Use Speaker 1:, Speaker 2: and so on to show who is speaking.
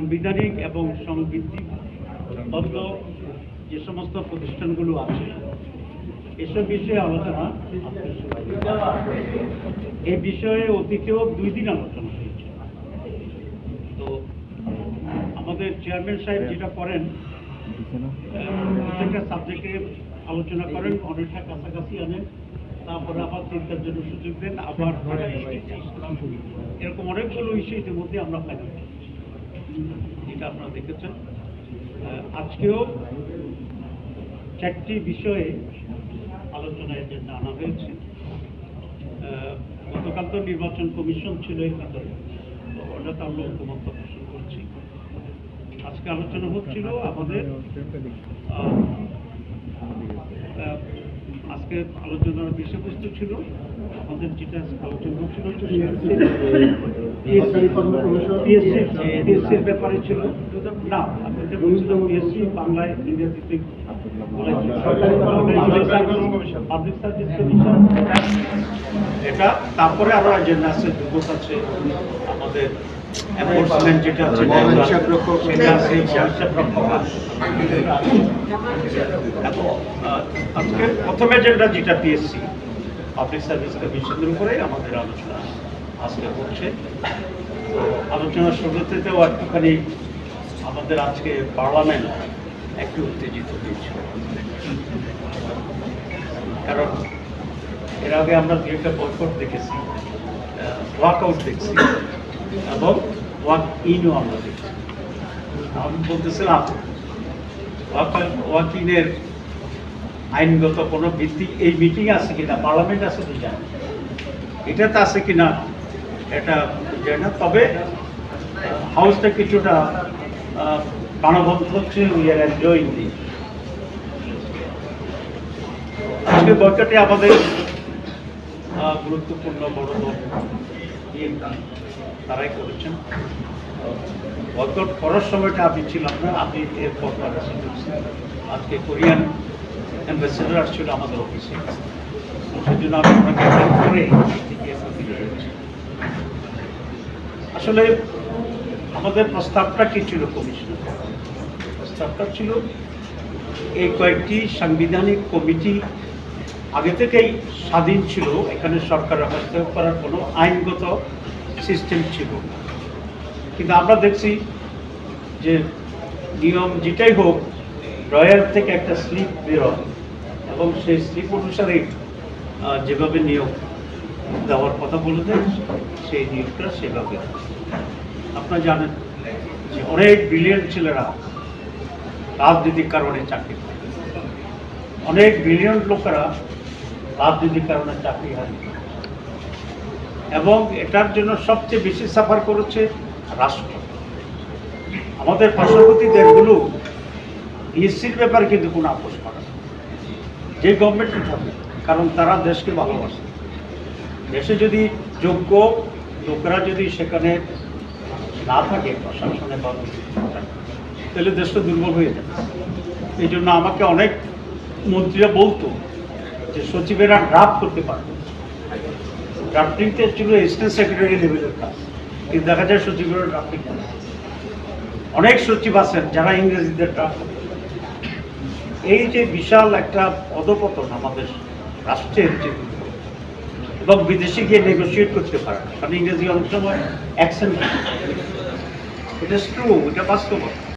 Speaker 1: সাংবিধানিক এবং সংবিধিবদ্ধ যে সমস্ত প্রতিষ্ঠানগুলো আছে এসব বিষয়ে আলোচনা এই বিষয়ে অতীতেও 2 দিন আলোচনা হয়েছে। তো আমাদের চেয়ারম্যান সাহেব যেটা করেন প্রত্যেকটা সাবজেক্টে আলোচনা করেন, অনেকটা কাছাকাছি আনেন, তারপরে আবার চিন্তার জন্য সুযোগ দেন, আবার এরকম অনেকগুলো ইস্যু ইতিমধ্যে আমরা ফাইনাল যেটা আপনারা দেখেছেন। আজকেও 4টি বিষয়ে আলোচনায় জন্য আনা হয়েছে। গতকাল তো নির্বাচন কমিশন ছিল এর ভিতরে, তো ওটাতে আমরা ঐকমত্য পোষণ করছি। আজকে আলোচনা হচ্ছিল আমাদের আজকে আলোচনার বিষয়বস্তু ছিল আমাদের যেটা আলোচনা হচ্ছিল পিএসসির ব্যাপারে ছিল না, আপনাদের বলছিলাম পিএসসি বাংলায় ইংরেজিতে পাবলিক সার্ভিস কমিশন এটা, তারপরে আরো এজেন্ডা আছে, দুর্গত আছে আমাদের এনফোর্সমেন্ট যেটা আছে সেটা আছে, হিসাব রক্ষক আছে। আজকে প্রথম এজেন্ডা যেটা পিএসসি পাবলিক সার্ভিস কমিশনের উপরে আমাদের আলোচনা আজকে হচ্ছে। তো আলোচনার শুরুতেও একটুখানি আমাদের আজকে পার্লামেন্ট একটু উত্তেজিত হয়েছিল, কারণ এর আগে আমরা 2টা বয়কট দেখেছি, ওয়াকআউট দেখছি এবং ওয়াক ইনও আমরা দেখছি। আমি বলতেছিলাম ওয়াক ইনের আইনগত কোনো ভিত্তি এই মিটিং আছে কিনা, পার্লামেন্ট আছে তো জানি, এটাতে আছে কিনা এটা জানি না, তবে হাউসটা কিছুটা প্রাণবন্ত হচ্ছে। We are enjoying this. আজকে বৈঠকে আমাদের গুরুত্বপূর্ণ বড় দল তারাই করেছেন। বৈঠক করার সময়টা আমি ছিলাম না, আমি এরপর আজকে কোরিয়ান অ্যাম্বাসেডার আসছিল আমাদের অফিসে, সেজন্য আমি ওনাকে করে আসলে আমাদের প্রস্তাবটা কি ছিল কমিশনের? প্রস্তাবটা ছিল এই কয়েকটি সাংবিধানিক কমিটি আগে থেকেই স্বাধীন ছিল, এখানে সরকারের হস্তক্ষেপ করার কোনো আইনগত সিস্টেম ছিল, কিন্তু আমরা দেখছি যে নিয়ম যেটাই হোক রয়্যাল থেকে একটা স্লিপ বেরোয় এবং সেই স্লিপ অনুসারে যেভাবে নিয়োগ দেওয়ার কথা বলে দেয় সেই নিয়োগটা সেভাবে। আপনারা জানেন যে অনেক ব্রিলিয়েন্ট ছেলেরা রাজনৈতিক কারণে চাকরি করে, অনেক ব্রিলিয়েন্ট লোকেরা রাজনৈতিক কারণে চাকরি হারিয়ে, এবং এটার জন্য সবচেয়ে বেশি সাফার করেছে রাষ্ট্র। আমাদের পার্শ্ববর্তী দেশগুলো পিএসসির ব্যাপারে কিন্তু কোনো আপোষ করে না, যে গভর্নমেন্টই থাকে, কারণ তারা দেশকে ভালোবাসে। দেশে যদি যোগ্য লোকেরা যদি সেখানে না থাকে প্রশাসনে বা তাহলে দেশটা দুর্বল হয়ে যাবে। এই জন্য আমাকে অনেক মন্ত্রীরা বলতো যে সচিবেরা ড্রাফট করতে পারবে, ড্রাফটিংটা ছিল অ্যাসিস্ট্যান্ট সেক্রেটারি লেভেলের কাজ, কিন্তু দেখা যায় সচিবেরা ড্রাফটিং করে। অনেক সচিব আছেন যারা ইংরেজিতে ড্রাফট। এই যে বিশাল একটা অধপতন আমাদের রাষ্ট্রের, যে এবং বিদেশে গিয়ে নেগোসিয়েট করতে পারে না, কারণ ইংরেজি অনেক সময় অ্যাকসেন্ট, এটা ট্রু, এটা বাস্তবতা।